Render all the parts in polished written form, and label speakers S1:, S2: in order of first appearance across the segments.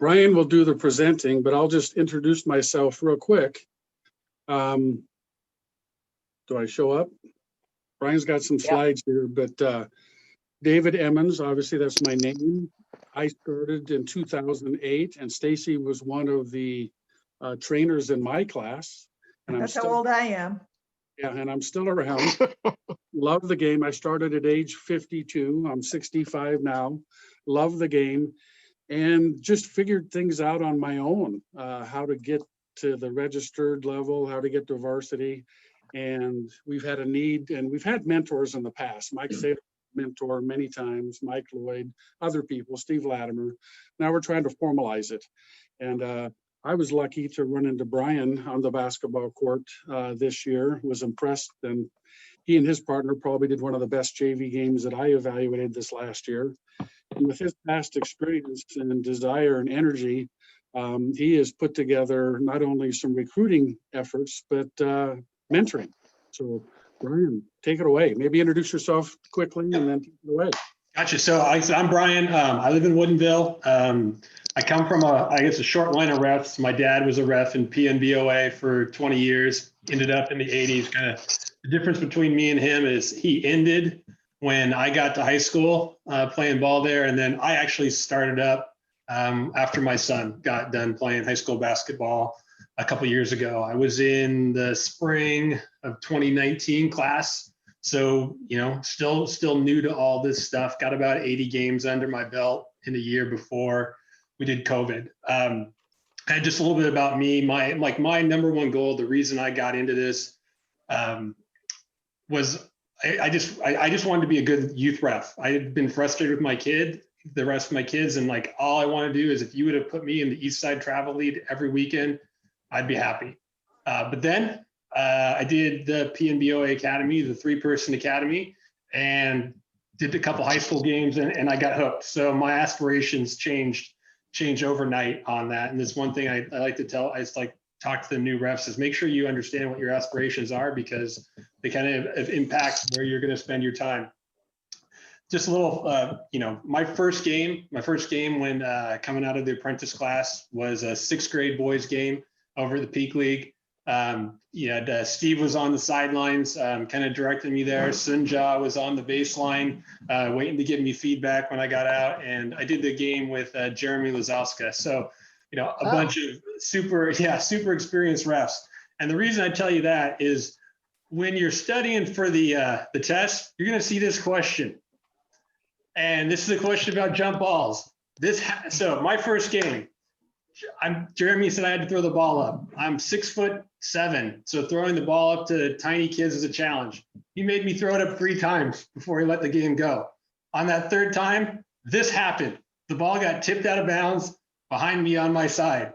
S1: Brian will do the presenting, but I'll just introduce myself real quick. Do I show up? Brian's got some slides here, but David Emmons, obviously that's my name. I started in 2008, and Stacy was one of the trainers in my class. And
S2: That's how old I am.
S1: Yeah, and I'm still around. Love the game. I started at age 52. I'm 65 now. Love the game, and just figured things out on my own, how to get to the registered level, how to get to varsity. And we've had a need, and we've had mentors in the past. Mike Saylor, mentor many times, Mike Lloyd, other people, Steve Latimer. Now we're trying to formalize it. And I was lucky to run into Brian on the basketball court this year, was impressed. And he and his partner probably did one of the best JV games that I evaluated this last year. And with his past experience and desire and energy, he has put together not only some recruiting efforts, but mentoring. So Brian, take it away. Maybe introduce yourself quickly and then take it away.
S3: Gotcha. So I'm Brian. I live in Woodinville. I come from a short line of refs. My dad was a ref in PNBOA for 20 years, ended up in the 80s. Kind of the difference between me and him is he ended when I got to high school playing ball there. And then I actually started up after my son got done playing high school basketball a couple years ago. I was in the spring of 2019 class. So, still new to all this stuff. Got about 80 games under my belt in the year before we did COVID. And just a little bit about me. My number one goal, the reason I got into this was I just wanted to be a good youth ref. I had been frustrated with the rest of my kids, and all I want to do is if you would have put me in the East Side Travel Lead every weekend, I'd be happy. But then I did the PNBOA Academy, the 3-person academy, and did a couple high school games, and I got hooked. So my aspirations changed overnight on that. And this one thing I like to tell, I just talk to the new refs is make sure you understand what your aspirations are, because they kind of impact where you're going to spend your time. Just a little, my first game when coming out of the apprentice class was a 6th grade boys game over at the Peak League. Steve was on the sidelines, kind of directing me there. Sunja was on the baseline, waiting to give me feedback when I got out. And I did the game with Jeremy Lazowska. So, a bunch of super experienced refs. And the reason I tell you that is when you're studying for the test, you're going to see this question. And this is a question about jump balls. So my first game, Jeremy said I had to throw the ball up. I'm 6'7", so throwing the ball up to tiny kids is a challenge. He made me throw it up 3 times before he let the game go. On that 3rd time, this happened. The ball got tipped out of bounds behind me on my side.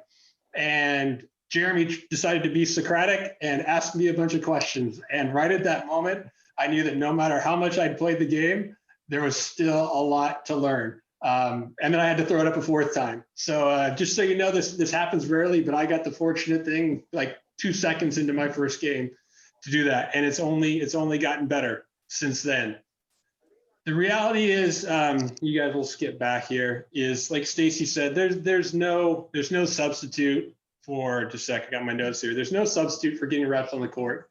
S3: And Jeremy decided to be Socratic and asked me a bunch of questions. And right at that moment, I knew that no matter how much I'd played the game, there was still a lot to learn. And then I had to throw it up a 4th time. So just so you know, this happens rarely, but I got the fortunate thing 2 seconds into my first game to do that. And it's only gotten better since then. The reality is, you guys will skip back here, is like Stacy said, there's no substitute for, just a sec, I got my notes here. There's no substitute for getting reps on the court.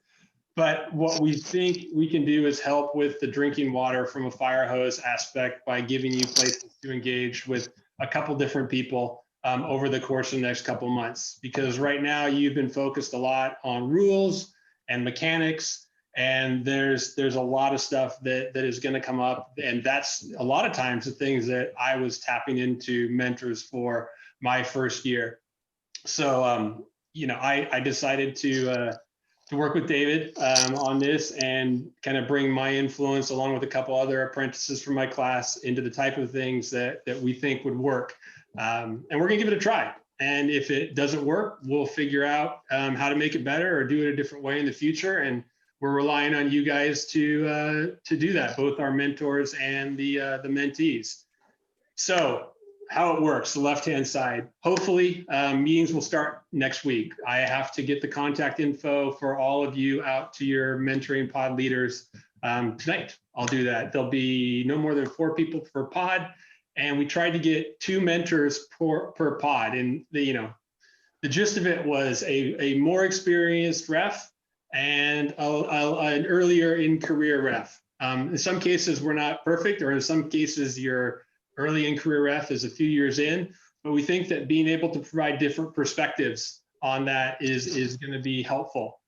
S3: But what we think we can do is help with the drinking water from a fire hose aspect by giving you places to engage with a couple different people over the course of the next couple months. Because right now you've been focused a lot on rules and mechanics, and there's a lot of stuff that is going to come up. And that's a lot of times the things that I was tapping into mentors for my first year. So, I decided to work with David on this and kind of bring my influence along with a couple other apprentices from my class into the type of things that we think would work. And we're gonna give it a try. And if it doesn't work, we'll figure out how to make it better or do it a different way in the future. And we're relying on you guys to do that, both our mentors and the mentees. So how it works, the left-hand side. Hopefully, meetings will start next week. I have to get the contact info for all of you out to your mentoring pod leaders tonight. I'll do that. There'll be no more than 4 people per pod, and we tried to get 2 mentors per pod. And the gist of it was a more experienced ref and an earlier in career ref. In some cases, we're not perfect, or in some cases, your early in career ref is a few years in. But we think that being able to provide different perspectives on that is going to be helpful.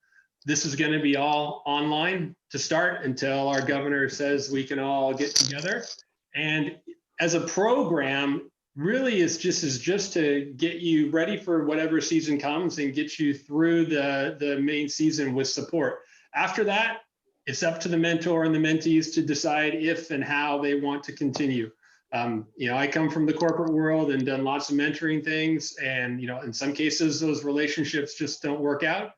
S3: This is going to be all online to start until our governor says we can all get together. And as a program, really is just to get you ready for whatever season comes and get you through the main season with support. After that, it's up to the mentor and the mentees to decide if and how they want to continue. I come from the corporate world and done lots of mentoring things, and in some cases those relationships just don't work out.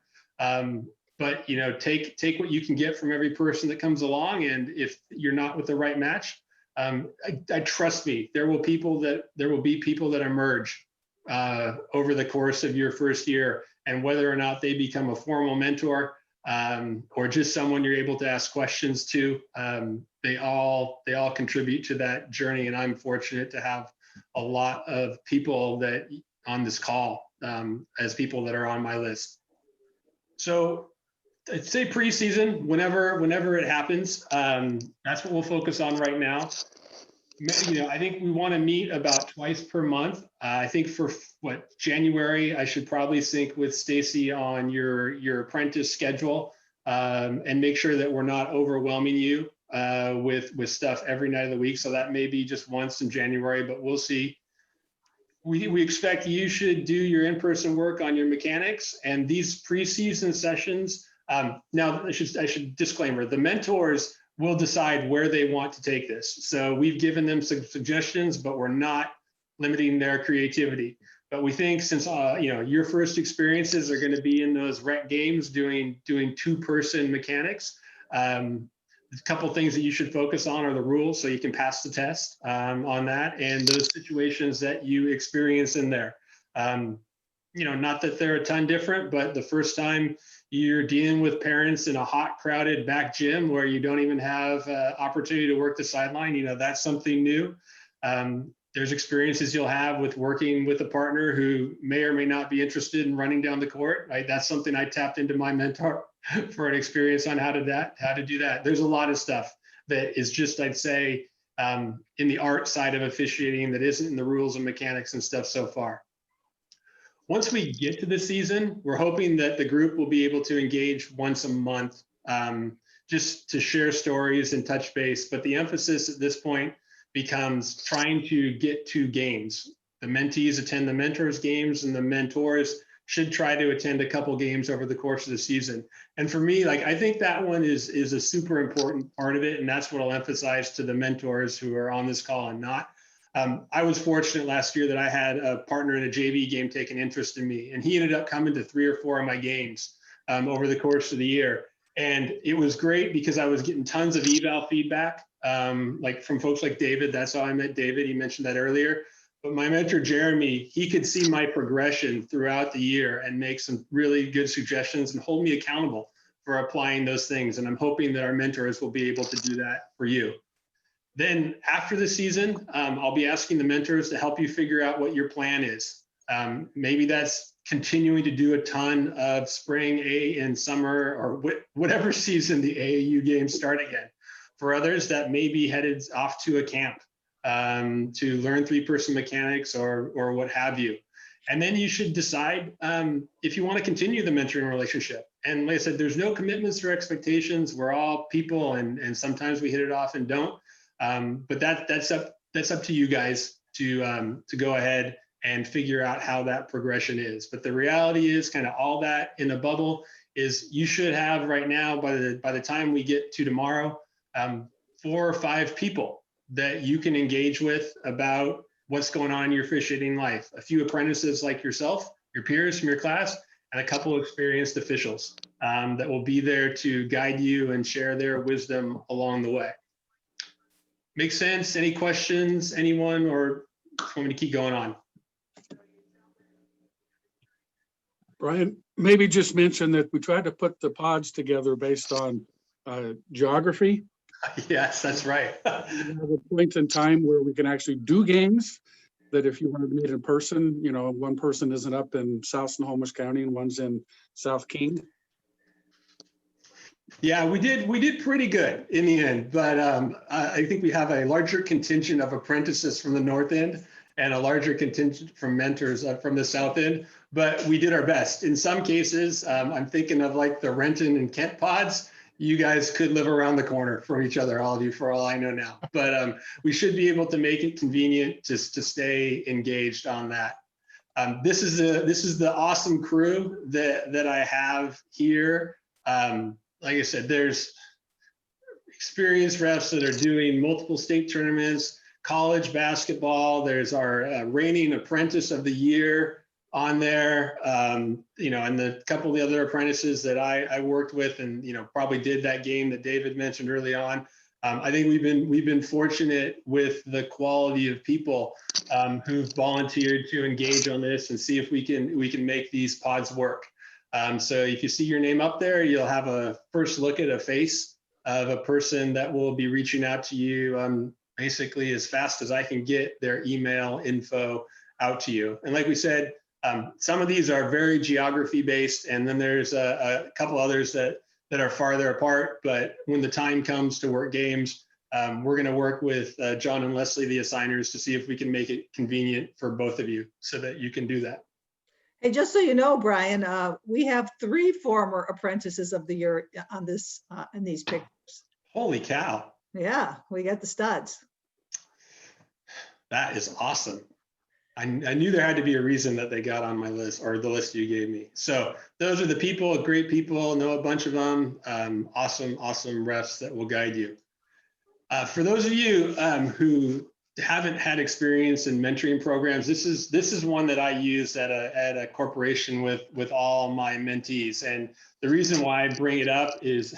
S3: But take what you can get from every person that comes along, and if you're not with the right match, I trust me, there will be people that emerge over the course of your first year, and whether or not they become a formal mentor or just someone you're able to ask questions to, they all contribute to that journey. And I'm fortunate to have a lot of people that on this call as people that are on my list. So I'd say preseason, whenever it happens, that's what we'll focus on right now. I think we want to meet about twice per month. I think for January, I should probably sync with Stacy on your apprentice schedule and make sure that we're not overwhelming you with stuff every night of the week. So that may be just once in January, but we'll see. We expect you should do your in-person work on your mechanics, and these preseason sessions. Now, I should disclaimer, the mentors will decide where they want to take this. So we've given them some suggestions, but we're not limiting their creativity. But we think since your first experiences are going to be in those rec games doing 2-person mechanics, a couple of things that you should focus on are the rules, so you can pass the test on that, and those situations that you experience in there. Not that they're a ton different, but the first time you're dealing with parents in a hot, crowded back gym where you don't even have opportunity to work the sideline, that's something new. There's experiences you'll have with working with a partner who may or may not be interested in running down the court, right? That's something I tapped into my mentor for an experience on how to do that. There's a lot of stuff that is just, I'd say, in the art side of officiating that isn't in the rules and mechanics and stuff so far. Once we get to the season, we're hoping that the group will be able to engage once a month just to share stories and touch base. But the emphasis at this point becomes trying to get to games. The mentees attend the mentors' games, and the mentors should try to attend a couple games over the course of the season. And for me, I think that one is a super important part of it. And that's what I'll emphasize to the mentors who are on this call and not. I was fortunate last year that I had a partner in a JV game take an interest in me, and he ended up coming to 3 or 4 of my games over the course of the year. And it was great because I was getting tons of eval feedback, from folks like David. That's how I met David. He mentioned that earlier. But my mentor, Jeremy, he could see my progression throughout the year and make some really good suggestions and hold me accountable for applying those things. And I'm hoping that our mentors will be able to do that for you. Then after the season, I'll be asking the mentors to help you figure out what your plan is. Maybe that's continuing to do a ton of spring A and summer or whatever season the AAU games start again. For others, that may be headed off to a camp to learn 3-person mechanics or what have you. And then you should decide if you want to continue the mentoring relationship. And like I said, there's no commitments or expectations. We're all people, and sometimes we hit it off and don't. But that's up to you guys to go ahead and figure out how that progression is. But the reality is kind of all that in a bubble is you should have right now, by the time we get to tomorrow, 4 or 5 people that you can engage with about what's going on in your officiating life. A few apprentices like yourself, your peers from your class, and a couple of experienced officials that will be there to guide you and share their wisdom along the way. Make sense? Any questions, anyone, or want me to keep going on?
S1: Brian, maybe just mention that we tried to put the pods together based on geography.
S3: Yes, that's right.
S1: We have a point in time where we can actually do games, that if you wanted to meet in person, you know, one person isn't up in South Snohomish County and one's in South King.
S3: Yeah, we did pretty good in the end, but I think we have a larger contingent of apprentices from the north end and a larger contingent from mentors from the south end, but we did our best. In some cases, I'm thinking of like the Renton and Kent pods. You guys could live around the corner from each other, all of you, for all I know now. But we should be able to make it convenient to stay engaged on that. This is the awesome crew that I have here. Like I said, there's experienced refs that are doing multiple state tournaments, college basketball. There's our reigning apprentice of the year on there, you know, and the couple of the other apprentices that I worked with and, you know, probably did that game that David mentioned early on. I think we've been fortunate with the quality of people who've volunteered to engage on this and see if we can make these pods work. So if you see your name up there, you'll have a first look at a face of a person that will be reaching out to you basically as fast as I can get their email info out to you. And like we said, some of these are very geography based, and then there's a couple others that are farther apart. But when the time comes to work games, we're going to work with John and Leslie, the assigners, to see if we can make it convenient for both of you so that you can do that.
S2: Hey, just so you know, Brian, we have 3 former apprentices of the year on this in these pictures.
S3: Holy cow.
S2: Yeah, we got the studs.
S3: That is awesome. I knew there had to be a reason that they got on my list, or the list you gave me. So those are the people, great people, know a bunch of them. Awesome refs that will guide you. For those of you who haven't had experience in mentoring programs, this is one that I use at a corporation with all my mentees. And the reason why I bring it up is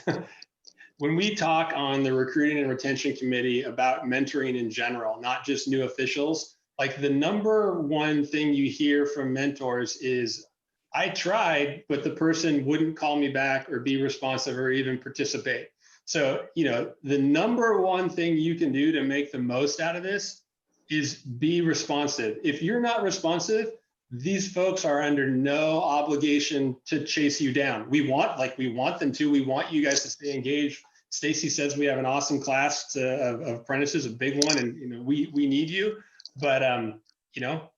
S3: when we talk on the recruiting and retention committee about mentoring in general, not just new officials, like the number one thing you hear from mentors is, I tried, but the person wouldn't call me back or be responsive or even participate. So, you know, the number one thing you can do to make the most out of this is be responsive. If you're not responsive, these folks are under no obligation to chase you down. We want them to. We want you guys to stay engaged. Stacy says we have an awesome class of apprentices, a big one, and you know we need you. But you know,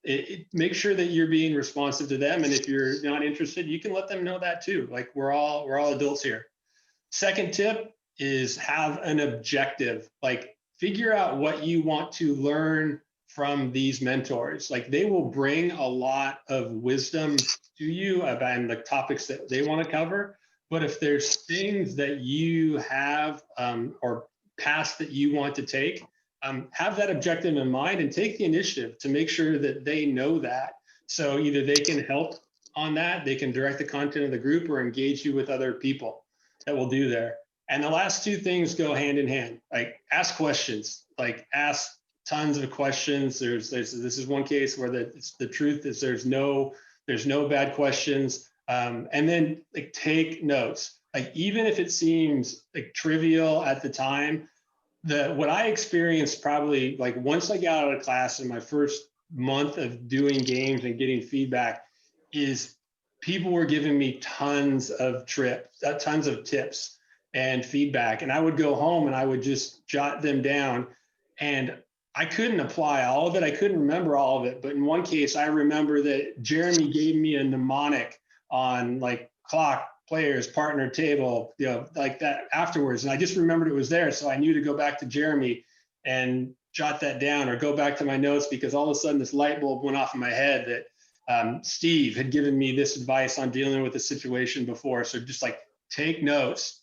S3: make sure that you're being responsive to them. And if you're not interested, you can let them know that too. Like we're all adults here. Second tip is have an objective. Like figure out what you want to learn from these mentors. Like they will bring a lot of wisdom to you about the topics that they want to cover. But if there's things that you have or paths that you want to take, have that objective in mind and take the initiative to make sure that they know that. So either they can help on that, they can direct the content of the group, or engage you with other people that will do there. And the last 2 things go hand in hand. Like ask questions, like ask tons of questions. This is one case where the truth is there's no bad questions. And then like take notes. Like even if it seems like trivial at the time, what I experienced probably like once I got out of class in my first month of doing games and getting feedback is people were giving me tons of tips and feedback. And I would go home and I would just jot them down, and I couldn't apply all of it. I couldn't remember all of it. But in one case, I remember that Jeremy gave me a mnemonic on like clock, players, partner, table, you know, like that afterwards. And I just remembered it was there. So I knew to go back to Jeremy and jot that down, or go back to my notes, because all of a sudden this light bulb went off in my head that Steve had given me this advice on dealing with a situation before. So just like take notes,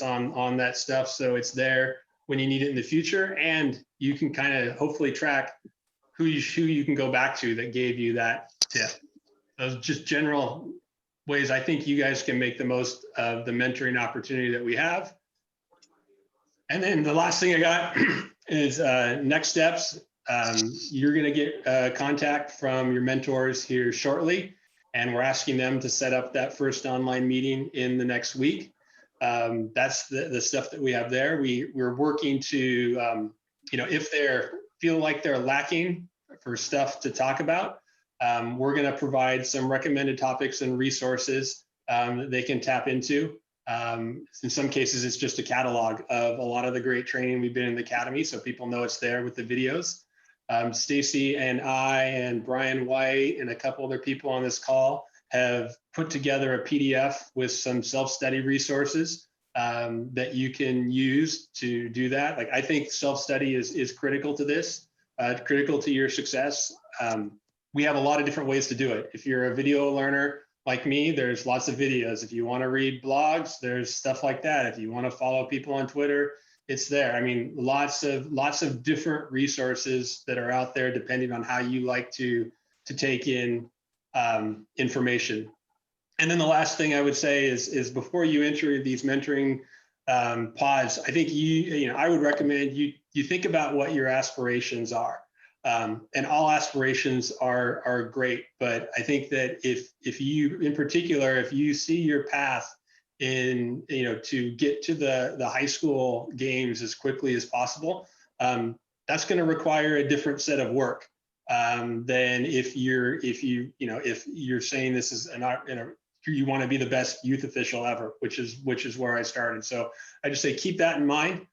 S3: on that stuff. So it's there when you need it in the future, and you can kind of hopefully track who you can go back to that gave you that tip. Those just general ways I think you guys can make the most of the mentoring opportunity that we have. And then the last thing I got is next steps. You're going to get contact from your mentors here shortly, and we're asking them to set up that first online meeting in the next week. That's the stuff that we have there. We're working to, if they're feel like they're lacking for stuff to talk about, we're going to provide some recommended topics and resources that they can tap into. In some cases, it's just a catalog of a lot of the great training we've been in the academy, so people know it's there with the videos. Stacy and I and Brian White and a couple other people on this call have put together a PDF with some self-study resources that you can use to do that. Like, I think self-study is critical to this, critical to your success. We have a lot of different ways to do it. If you're a video learner like me, there's lots of videos. If you want to read blogs, there's stuff like that. If you want to follow people on Twitter, it's there. I mean, lots of different resources that are out there depending on how you like to take in information. And then the last thing I would say is before you enter these mentoring pods, I think I would recommend you think about what your aspirations are. And all aspirations are great, but I think that if you, in particular, if you see your path in, to get to the high school games as quickly as possible, that's going to require a different set of work than if you're saying this is you want to be the best youth official ever, which is where I started. So I just say keep that in mind.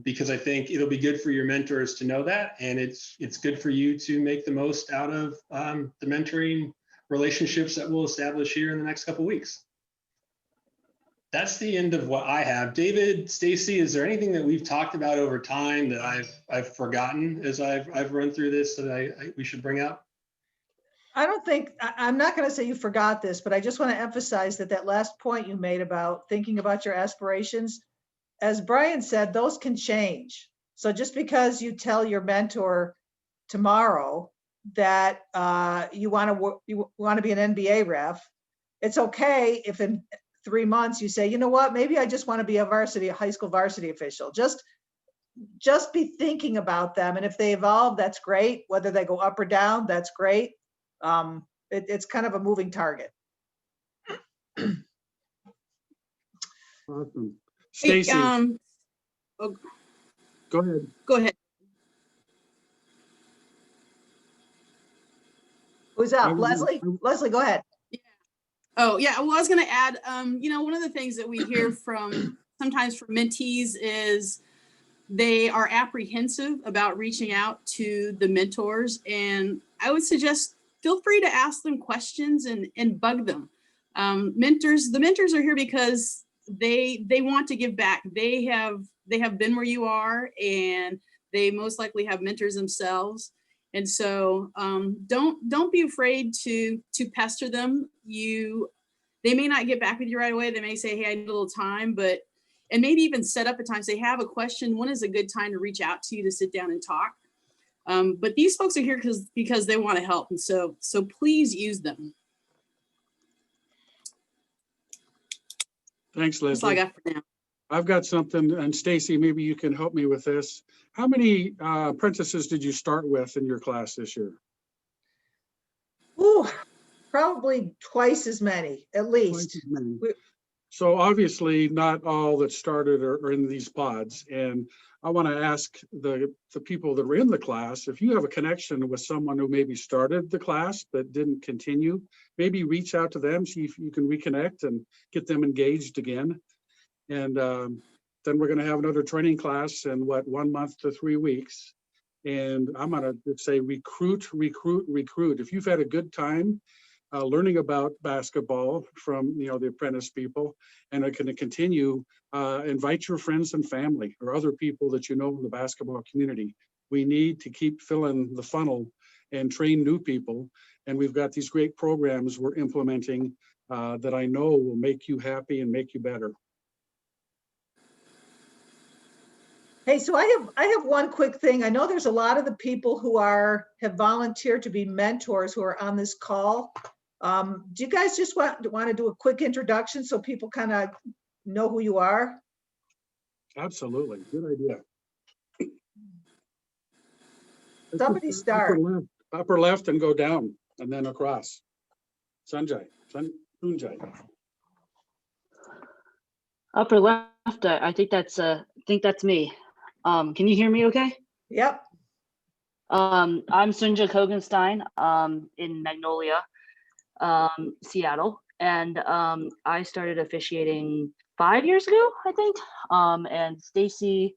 S3: Because I think it'll be good for your mentors to know that, and it's good for you to make the most out of the mentoring relationships that we'll establish here in the next couple of weeks. That's the end of what I have. David, Stacy, is there anything that we've talked about over time that I've forgotten as I've run through this that we should bring up?
S2: I don't think, I'm not going to say you forgot this, but I just want to emphasize that last point you made about thinking about your aspirations. As Brian said, those can change. So just because you tell your mentor tomorrow that you want to be an NBA ref, it's okay if in 3 months you say, you know what, maybe I just want to be a high school varsity official. Just be thinking about them, and if they evolve, that's great. Whether they go up or down, that's great. It's kind of a moving target.
S1: Awesome.
S4: Hey,
S1: Stacy,
S4: oh,
S1: go ahead.
S4: go ahead.
S2: Who's up? Leslie? Leslie, go ahead.
S4: Oh, yeah. Well, I was going to add, one of the things that we hear sometimes from mentees is they are apprehensive about reaching out to the mentors. And I would suggest feel free to ask them questions and bug them. The mentors are here because they want to give back. They have been where you are, and they most likely have mentors themselves. And so don't be afraid to pester them. They may not get back with you right away. They may say, hey, I need a little time, and maybe even set up a time. Say, have a question. When is a good time to reach out to you to sit down and talk? But these folks are here because they want to help. And so please use them.
S1: Thanks, Leslie.
S4: That's all I got for now.
S1: I've got something, and Stacy, maybe you can help me with this. How many apprentices did you start with in your class this year?
S2: Ooh, probably twice as many, at least.
S1: Twice as many. So obviously not all that started are in these pods. And I want to ask the people that were in the class, if you have a connection with someone who maybe started the class but didn't continue, maybe reach out to them, see if you can reconnect and get them engaged again. And then we're going to have another training class in 1 month to 3 weeks. And I'm going to say recruit. If you've had a good time learning about basketball from the Apprentice people and are going to continue, invite your friends and family or other people that you know in the basketball community. We need to keep filling the funnel and train new people. And we've got these great programs we're implementing that I know will make you happy and make you better.
S2: Hey, so I have one quick thing. I know there's a lot of the people who have volunteered to be mentors who are on this call. Do you guys just want to do a quick introduction so people kind of know who you are?
S1: Absolutely, good idea.
S2: Somebody start.
S1: Upper left and go down and then across. Sunjay.
S5: Upper left, I think that's me. Can you hear me okay?
S2: Yep.
S5: I'm Sunja Kogenstein, in Magnolia, Seattle. And I started officiating 5 years ago, I think. And Stacy,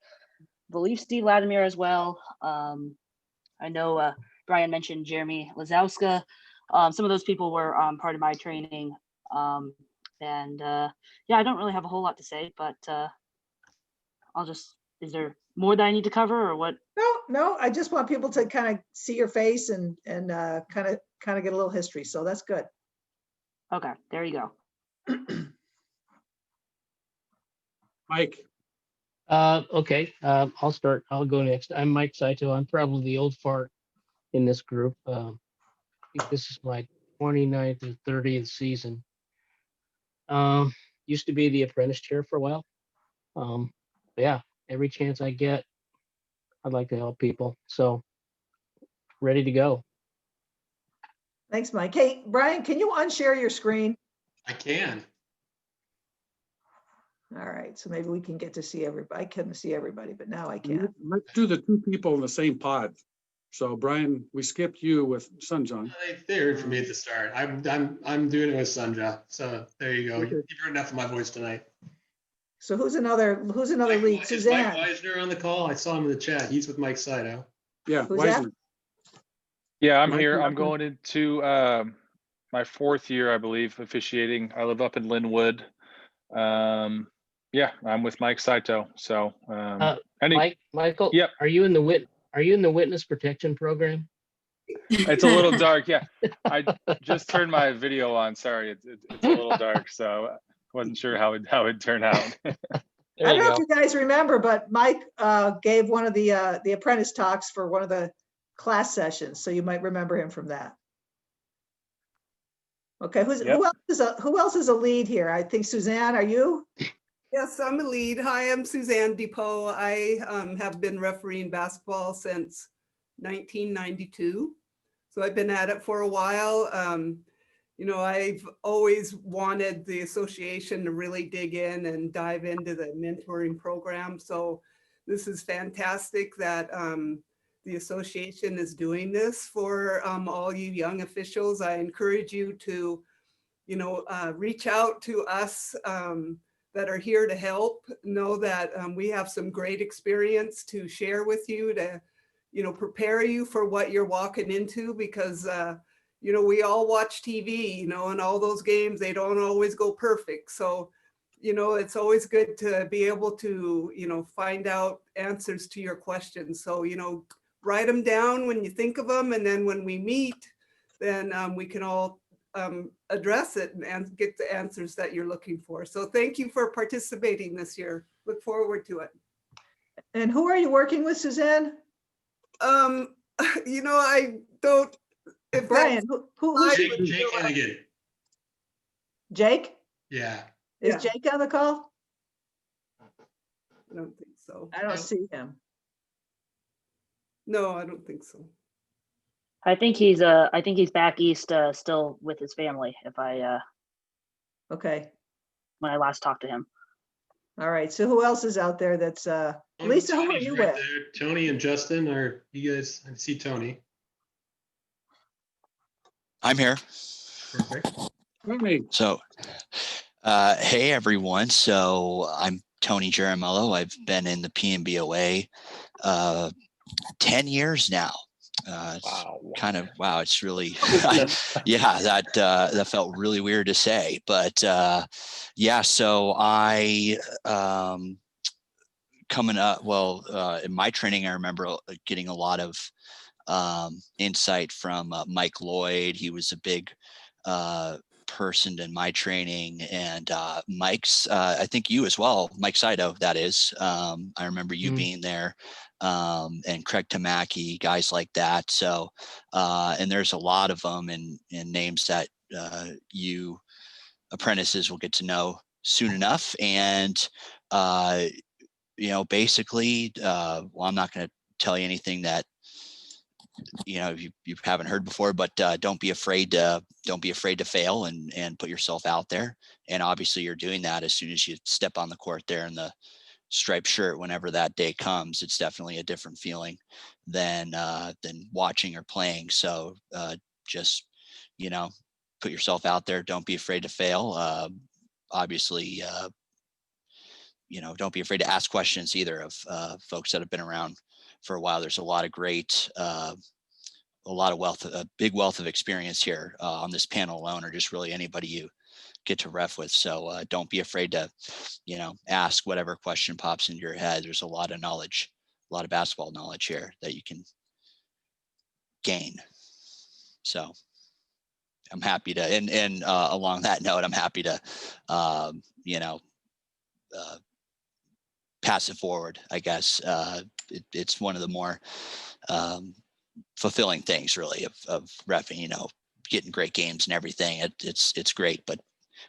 S5: believe Steve Latimer as well. I know Brian mentioned Jeremy Lazowska. Some of those people were part of my training. Yeah, I don't really have a whole lot to say, but is there more that I need to cover or what?
S2: No, I just want people to kind of see your face and kind of get a little history. So that's good.
S5: Okay, there you go.
S1: Mike,
S6: Okay, I'll start. I'll go next. I'm Mike Saito. I'm probably the old fart in this group. I think this is my 29th and 30th season. Used to be the apprentice chair for a while. Yeah, every chance I get, I'd like to help people. So ready to go.
S2: Thanks, Mike. Hey, Brian, can you unshare your screen?
S3: I can.
S2: All right, so maybe we can get to see everybody. I couldn't see everybody, but now I can.
S1: let's do the two people in the same pod. So Brian, we skipped you with Sunjohn.
S3: They heard from me at the start. I'm doing it with Sanja. So there you go.
S1: Okay.
S3: You've heard enough of my voice tonight.
S2: So who's another lead?
S3: Is Mike
S2: Suzanne.
S3: Weisner on the call? I saw him in the chat. He's with Mike Saito.
S1: Yeah,
S2: Who's that?
S1: Weisner.
S7: Yeah, I'm
S1: Mike,
S7: here.
S1: you're
S7: I'm
S1: up.
S7: going into my 4th year, I believe, officiating. I live up in Linwood. Yeah, I'm with Mike Saito. So,
S6: Michael,
S7: Yep.
S6: Are you in the witness protection program?
S7: It's a little dark. Yeah, I just turned my video on. Sorry, it's a little dark, so I wasn't sure how it'd turn out.
S2: I don't know if you guys remember, but Mike gave one of the apprentice talks for one of the class sessions, so you might remember him from that. Okay,
S7: Yep.
S2: who else is a lead here? I think Suzanne, are you?
S8: Yes, I'm a lead. Hi, I'm Suzanne Depot. I have been refereeing basketball since 1992. So I've been at it for a while. You know, I've always wanted the association to really dig in and dive into the mentoring program. So this is fantastic that the association is doing this for all you young officials. I encourage you to, you know, reach out to us that are here to help. Know that we have some great experience to share with you to, you know, prepare you for what you're walking into, because, you know, we all watch TV, you know, and all those games, they don't always go perfect. So, you know, it's always good to be able to, you know, find out answers to your questions. So, you know, write them down when you think of them. And then when we meet, then we can all address it and get the answers that you're looking for. So thank you for participating this year. Look forward to it.
S2: And who are you working with, Suzanne?
S8: You know, I don't. If
S2: Brian, who's
S3: Jake Hennigan.
S2: Jake?
S3: Yeah.
S2: Is
S8: Yeah.
S2: Jake on the call?
S8: I don't think so.
S2: I don't see him.
S8: No, I don't think so.
S5: I think he's back east still with his family.
S2: Okay.
S5: When I last talked to him.
S2: All right. So who else is out there that's Lisa, who are
S3: Tony's
S2: you
S3: right
S2: with?
S3: there. Tony and Justin, are you guys? I see Tony.
S9: I'm here.
S3: Perfect.
S1: Tony,
S9: So, hey everyone. So I'm Tony Jaramello. I've been in the PMBOA 10 years now.
S7: Wow.
S9: Kind of, wow. It's really, yeah, that felt really weird to say, but yeah, so I, coming up, in my training, I remember getting a lot of insight from Mike Lloyd. He was a big person in my training, and Mike's, I think you as well, Mike Saito, that is. I remember you being there, and Craig Tamaki, guys like that. So, and there's a lot of them and names that you apprentices will get to know soon enough. And, you know, basically, well, I'm not going to tell you anything that you haven't heard before, but don't be afraid to fail and put yourself out there. And obviously you're doing that as soon as you step on the court there in the striped shirt. Whenever that day comes, it's definitely a different feeling than watching or playing. So just, put yourself out there. Don't be afraid to fail. Obviously, don't be afraid to ask questions either of folks that have been around for a while. There's a lot of great, a big wealth of experience here on this panel alone, or just really anybody you get to ref with. So don't be afraid to, ask whatever question pops into your head. There's a lot of knowledge, a lot of basketball knowledge here that you can gain. So I'm happy to, and along that note, I'm happy to, pass it forward, I guess. It's one of the more fulfilling things really of reffing, getting great games and everything. It's great, but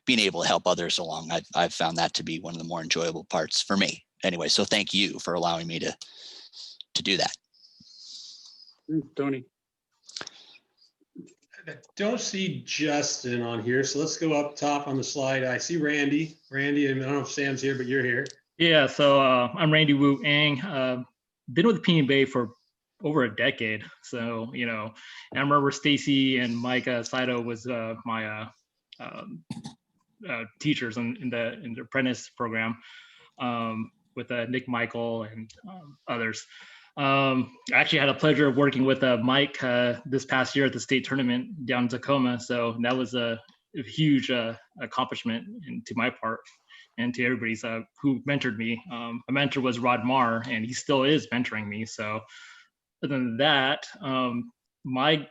S9: being able to help others along, I've found that to be one of the more enjoyable parts for me anyway. So thank you for allowing me to do that.
S1: Tony.
S3: I don't see Justin on here, so let's go up top on the slide. I see Randy. Randy, I don't know if Sam's here, but you're here.
S10: Yeah, so I'm Randy Wu Ang. Been with Pinyin Bay for over a decade. So, and I remember Stacy and Mike Saito was my teachers in the Apprentice program with Nick Michael and others. I actually had a pleasure of working with Mike this past year at the state tournament down in Tacoma. So that was a huge accomplishment to my part and to everybody's who mentored me. My mentor was Rod Marr, and he still is mentoring me. So other than that, my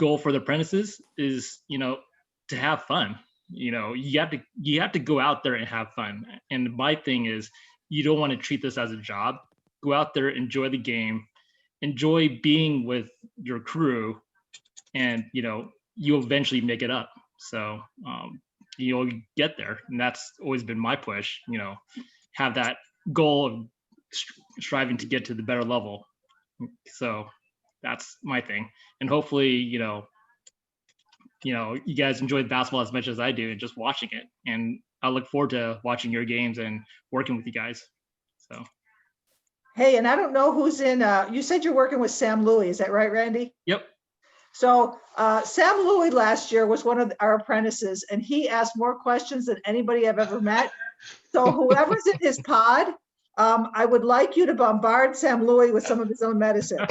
S10: goal for the apprentices is, to have fun. You have to go out there and have fun. And my thing is, you don't want to treat this as a job. Go out there, enjoy the game, enjoy being with your crew, and you'll eventually make it up. So you'll get there, and that's always been my push. Have that goal of striving to get to the better level. So that's my thing, and hopefully, you guys enjoy basketball as much as I do, and just watching it. And I look forward to watching your games and working with you guys. So.
S2: Hey, and I don't know who's in, you said you're working with Sam Louie, is that right, Randy?
S10: Yep.
S2: So Sam Louie last year was one of our apprentices, and he asked more questions than anybody I've ever met. So whoever's in his pod, I would like you to bombard Sam Louie with some of his own medicine.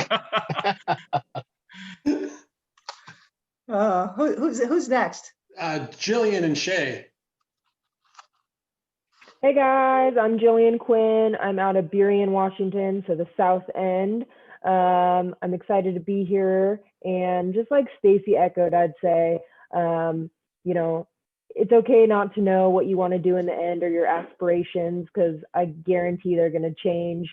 S2: Who's next?
S3: Jillian and Shay.
S11: Hey guys, I'm Jillian Quinn. I'm out of Burien, Washington, so the South End. I'm excited to be here, and just like Stacy echoed, I'd say, it's okay not to know what you want to do in the end or your aspirations, because I guarantee they're going to change.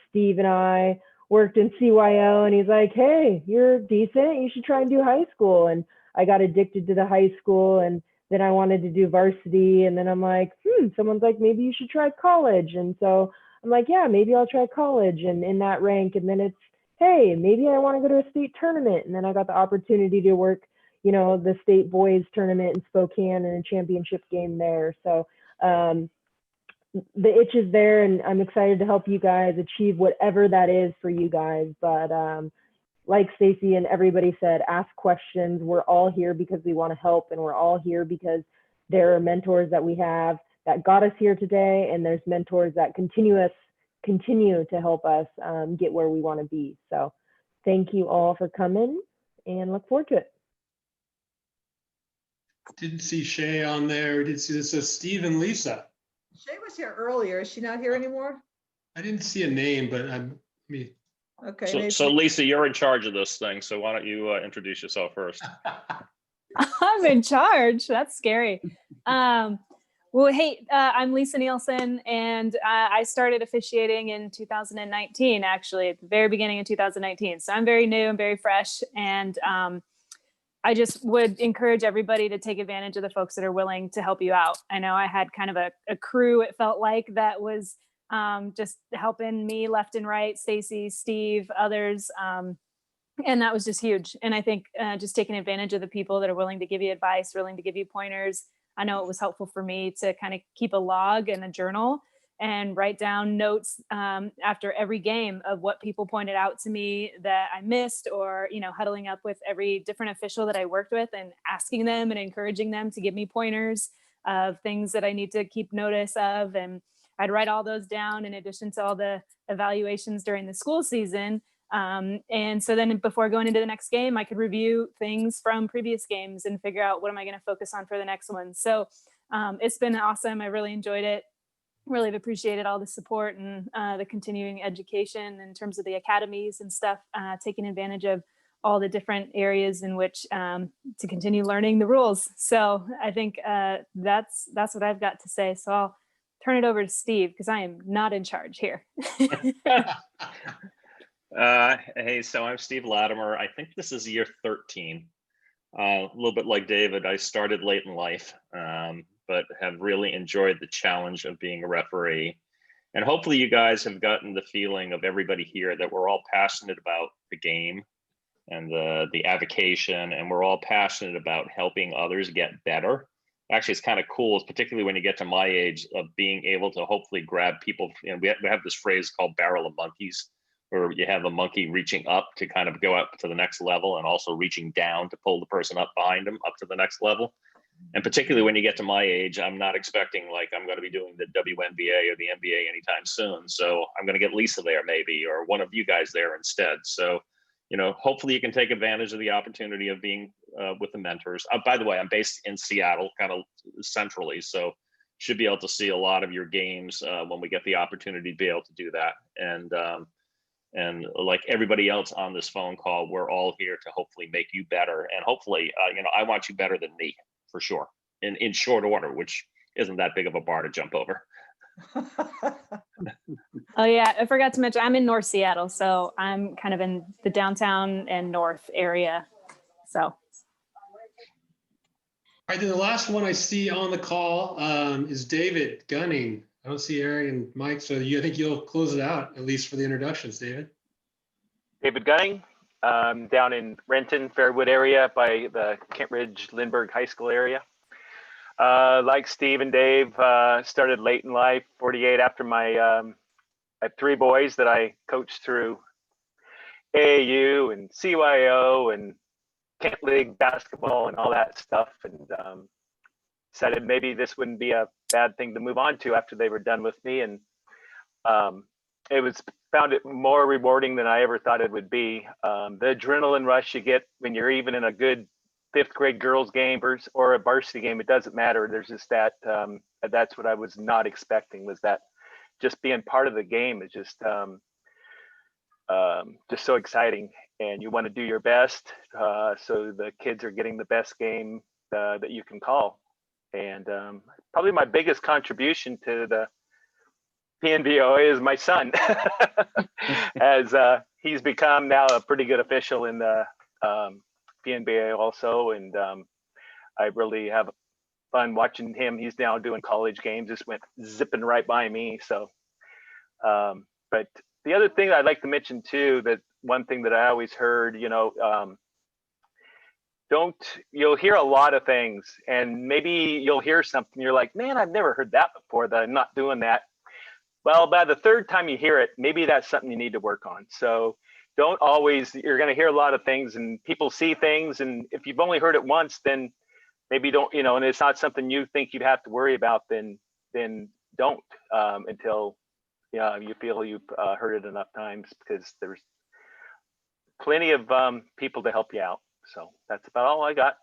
S11: Steve and I worked in CYO, and he's like, hey, you're decent, you should try and do high school. And I got addicted to the high school, and then I wanted to do varsity, and then I'm like, someone's like, maybe you should try college. And so I'm like, yeah, maybe I'll try college and in that rank. And then it's, hey, maybe I want to go to a state tournament. And then I got the opportunity to work, the state boys tournament in Spokane and a championship game there. So the itch is there, and I'm excited to help you guys achieve whatever that is for you guys. But like Stacy and everybody said, ask questions. We're all here because we want to help, and we're all here because there are mentors that we have that got us here today, and there's mentors that continue to help us get where we want to be. So thank you all for coming, and look forward to it.
S3: Didn't see Shay on there. We did see this. So Steve and Lisa.
S2: Shay was here earlier. Is she not here anymore?
S3: I didn't see a name, but
S2: Okay.
S12: So Lisa, you're in charge of this thing. So why don't you introduce yourself first?
S13: I'm in charge. That's scary. Well, hey, I'm Lisa Nielsen, and I started officiating in 2019, actually, at the very beginning of 2019. So I'm very new and very fresh. And I just would encourage everybody to take advantage of the folks that are willing to help you out. I know I had kind of a crew, it felt like, that was just helping me left and right, Stacy, Steve, others. And that was just huge. And I think just taking advantage of the people that are willing to give you advice, willing to give you pointers. I know it was helpful for me to kind of keep a log and a journal and write down notes after every game of what people pointed out to me that I missed, or, you know, huddling up with every different official that I worked with and asking them and encouraging them to give me pointers of things that I need to keep notice of. And I'd write all those down in addition to all the evaluations during the school season. And so then before going into the next game, I could review things from previous games and figure out what am I going to focus on for the next one. So it's been awesome. I really enjoyed it. Really have appreciated all the support and the continuing education in terms of the academies and stuff, taking advantage of all the different areas in which to continue learning the rules. So I think that's what I've got to say. So I'll turn it over to Steve because I am not in charge here.
S12: Hey, so I'm Steve Latimer. I think this is year 13. A little bit like David, I started late in life, but have really enjoyed the challenge of being a referee. And hopefully you guys have gotten the feeling of everybody here that we're all passionate about the game and the avocation, and we're all passionate about helping others get better. Actually, it's kind of cool, particularly when you get to my age, of being able to hopefully grab people. And we have this phrase called barrel of monkeys, where you have a monkey reaching up to kind of go up to the next level and also reaching down to pull the person up behind them up to the next level. And particularly when you get to my age, I'm not expecting like I'm going to be doing the WNBA or the NBA anytime soon. So I'm going to get Lisa there maybe, or one of you guys there instead. So, you know, hopefully you can take advantage of the opportunity of being with the mentors. By the way, I'm based in Seattle, kind of centrally. So should be able to see a lot of your games when we get the opportunity to be able to do that. And like everybody else on this phone call, we're all here to hopefully make you better. And hopefully, you know, I want you better than me for sure, in short order, which isn't that big of a bar to jump over.
S13: Oh yeah, I forgot to mention, I'm in North Seattle, so I'm kind of in the downtown and north area. So.
S3: All right, then the last one I see on the call is David Gunning. I don't see Aaron and Mike, so I think you'll close it out, at least for the introductions, David.
S14: David Gunning, down in Renton, Fairwood area by the Kent Ridge Lindbergh High School area. Like Steve and Dave, started late in life, 48 after my, I had 3 boys that I coached through AAU and CYO and Kent League basketball and all that stuff. And decided maybe this wouldn't be a bad thing to move on to after they were done with me. And found it more rewarding than I ever thought it would be. The adrenaline rush you get when you're even in a good 5th grade girls game or a varsity game, it doesn't matter. There's just that, that's what I was not expecting, was that just being part of the game is just so exciting. And you want to do your best so the kids are getting the best game that you can call. And probably my biggest contribution to the PNBOA is my son, as he's become now a pretty good official in the PNBA also. And I really have fun watching him. He's now doing college games, just went zipping right by me. So, but the other thing I'd like to mention too, that one thing that I always heard, you know, you'll hear a lot of things, and maybe you'll hear something, you're like, man, I've never heard that before, that I'm not doing that. Well, by the 3rd time you hear it, maybe that's something you need to work on. So don't always, you're going to hear a lot of things and people see things. And if you've only heard it once, then maybe don't, you know, and it's not something you think you'd have to worry about, then don't until you feel you've heard it enough times, because there's plenty of people to help you out. So that's about all I got.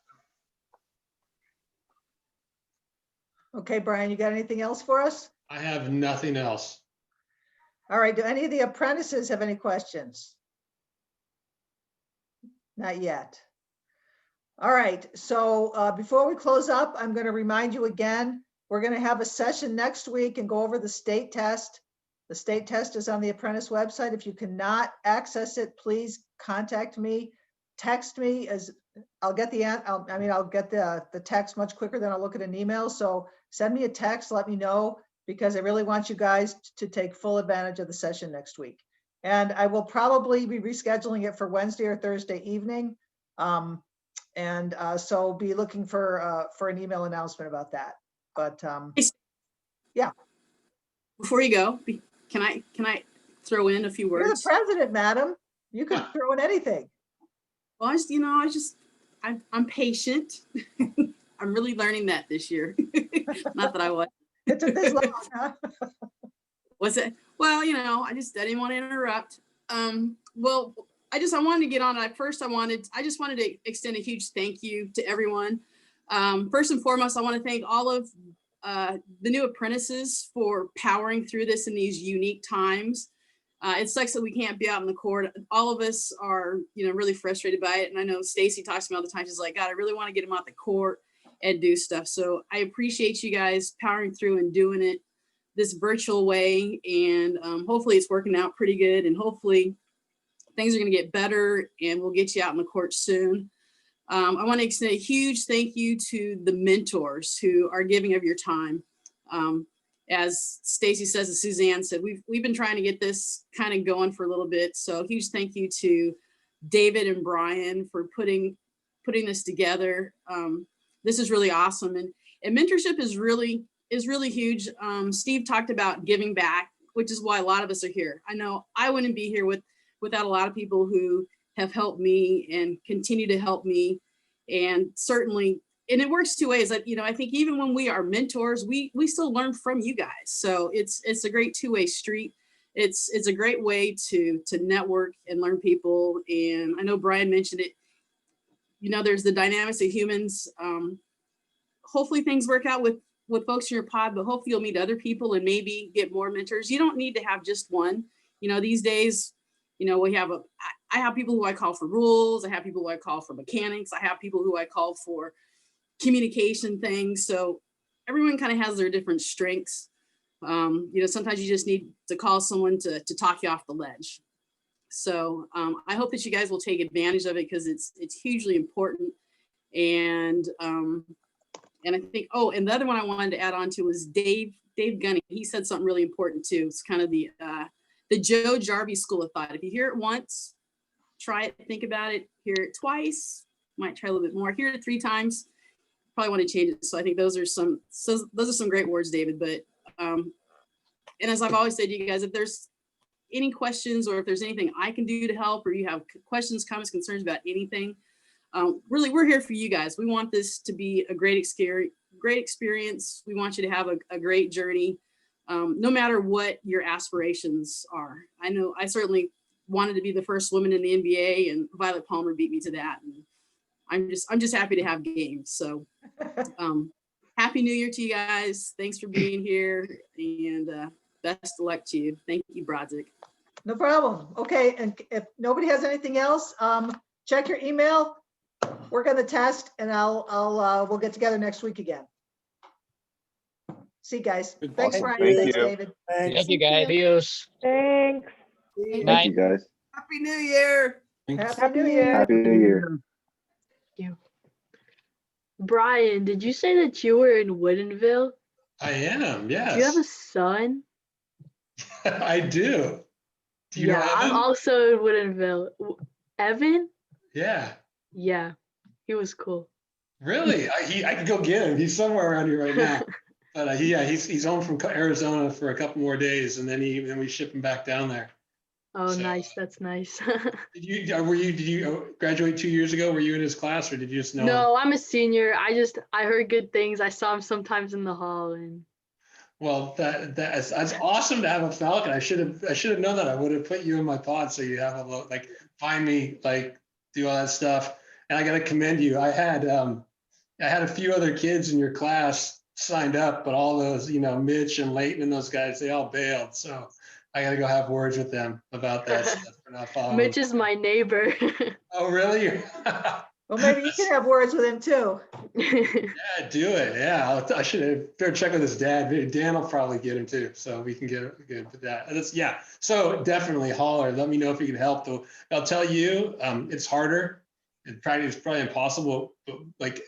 S2: Okay, Brian, you got anything else for us?
S3: I have nothing else.
S2: All right, do any of the apprentices have any questions? Not yet. All right, so before we close up, I'm going to remind you again, we're going to have a session next week and go over the state test. The state test is on the Apprentice website. If you cannot access it, please contact me. Text me, as I'll get I'll get the text much quicker than I'll look at an email. So send me a text, let me know, because I really want you guys to take full advantage of the session next week. And I will probably be rescheduling it for Wednesday or Thursday evening. So be looking for an email announcement about that. But yeah.
S4: Before you go, can I throw in a few
S2: You're the
S4: words?
S2: president, madam. You can throw in anything.
S4: Well, I'm patient. I'm really learning that this year. Not that I was.
S2: It took this long, huh?
S4: Was it? Well, I didn't want to interrupt. Well, I wanted to get on. I just wanted to extend a huge thank you to everyone. First and foremost, I want to thank all of the new apprentices for powering through this in these unique times. It sucks that we can't be out in the court. All of us are, really frustrated by it. And I know Stacy talks to me all the time. She's like, God, I really want to get them out the court and do stuff. So I appreciate you guys powering through and doing it this virtual way. And hopefully it's working out pretty good. And hopefully things are going to get better and we'll get you out in the court soon. I want to extend a huge thank you to the mentors who are giving of your time. As Stacy says, as Suzanne said, we've been trying to get this kind of going for a little bit. So huge thank you to David and Brian for putting this together. This is really awesome. And mentorship is really huge. Steve talked about giving back, which is why a lot of us are here. I know I wouldn't be here without a lot of people who have helped me and continue to help me. And certainly, and it works two ways. I think even when we are mentors, we still learn from you guys. So it's a great two-way street. It's a great way to network and learn people. And I know Brian mentioned it. There's the dynamics of humans. Hopefully things work out with folks in your pod, but hopefully you'll meet other people and maybe get more mentors. You don't need to have just one. These days, I have people who I call for rules. I have people who I call for mechanics. I have people who I call for communication things. So everyone kind of has their different strengths. Sometimes you just need to call someone to talk you off the ledge. So I hope that you guys will take advantage of it because it's hugely important. And I think, and the other one I wanted to add on to was Dave Gunning. He said something really important too. It's kind of the Joe Jarvie school of thought. If you hear it once, try it, think about it, hear it twice, might try a little bit more, hear it 3 times, probably want to change it. So I think those are some great words, David. But and as I've always said to you guys, if there's any questions or if there's anything I can do to help, or you have questions, comments, concerns about anything, really, we're here for you guys. We want this to be a great experience. We want you to have a great journey, no matter what your aspirations are. I know I certainly wanted to be the first woman in the NBA, and Violet Palmer beat me to that. And I'm just happy to have games. So happy New Year to you guys. Thanks for being here, and best of luck to you. Thank you, Brodzik.
S2: No problem. Okay, and if nobody has anything else, check your email, work on the test, and we'll get together next week again. See you guys. Thanks,
S12: Awesome.
S2: Brian.
S12: Thank
S2: Thanks,
S12: you.
S2: David.
S6: Thank you, guys. Adios.
S11: Thanks.
S8: Thank
S6: you,
S15: guys.
S8: Happy New Year.
S2: Happy New Year.
S15: Happy New Year.
S5: Brian, did you say that you were in Woodinville?
S3: I am, yes.
S5: Do you have a son?
S3: I do. Do you know
S5: I'm
S3: Evan?
S5: also in Woodinville. Evan?
S3: Yeah.
S5: Yeah, he was cool.
S3: Really? I could go get him. He's somewhere around here right now. But he's home from Arizona for a couple more days, and then we ship him back down there.
S5: Oh,
S3: So,
S5: nice. That's nice.
S3: Did you graduate 2 years ago? Were you in his class, or did you just know him?
S5: No, I'm a senior. I heard good things. I saw him sometimes in the hall, and
S3: Well, that's awesome to have a Falcon. I should have known that. I would have put you in my pod so you have a look, find me, do all that stuff. And I got to commend you. I had a few other kids in your class signed up, but all those, Mitch and Leighton and those guys, they all bailed. So I got to go have words with them about that stuff. For not following.
S5: Mitch is my neighbor.
S3: Oh, really?
S2: Well, maybe you can have words with him too.
S3: Yeah, do it. Yeah, I should better check with his dad. Dan will probably get him too, so we can get that. So definitely holler. Let me know if you can help. Though I'll tell you, it's harder. It's probably impossible. But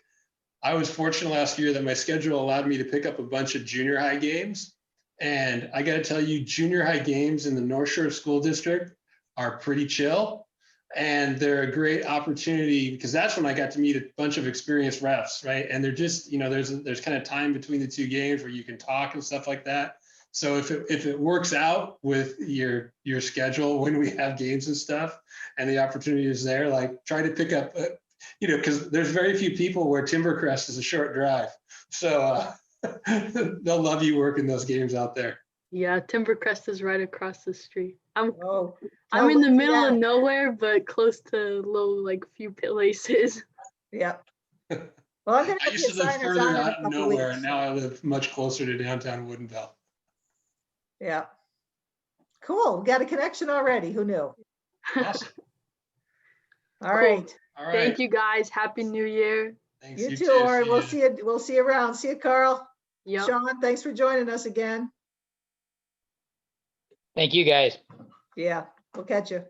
S3: I was fortunate last year that my schedule allowed me to pick up a bunch of junior high games, and I got to tell you, junior high games in the North Shore School District are pretty chill. And they're a great opportunity because that's when I got to meet a bunch of experienced refs, right? And they're just, you know, there's kind of time between the two games where you can talk and stuff like that. So if it works out with your schedule when we have games and stuff, and the opportunity is there, like try to pick up, you know, because there's very few people where Timbercrest is a short drive. So they'll love you working those games out there.
S15: Yeah, Timbercrest is right across the street.
S2: Oh,
S15: I'm in the
S2: look at
S15: middle of
S2: that.
S15: nowhere, but close to low, like few places.
S2: Yeah. Well, I'm gonna
S3: I
S2: have
S3: used
S2: you
S3: to live
S2: sign us
S3: further
S2: on in a
S3: out in
S2: couple
S3: nowhere,
S2: weeks.
S3: and now I live much closer to downtown Woodinville.
S2: Yeah. Cool. We got a connection already. Who knew?
S3: Awesome.
S2: All
S15: Cool.
S2: right.
S3: All right.
S15: Thank you guys. Happy New Year.
S3: Thanks.
S2: You too, Orin. We'll see you. We'll see you around. See you, Carl.
S15: Yep.
S2: Sean, thanks for joining us again.
S6: Thank you, guys.
S2: Yeah, we'll catch you.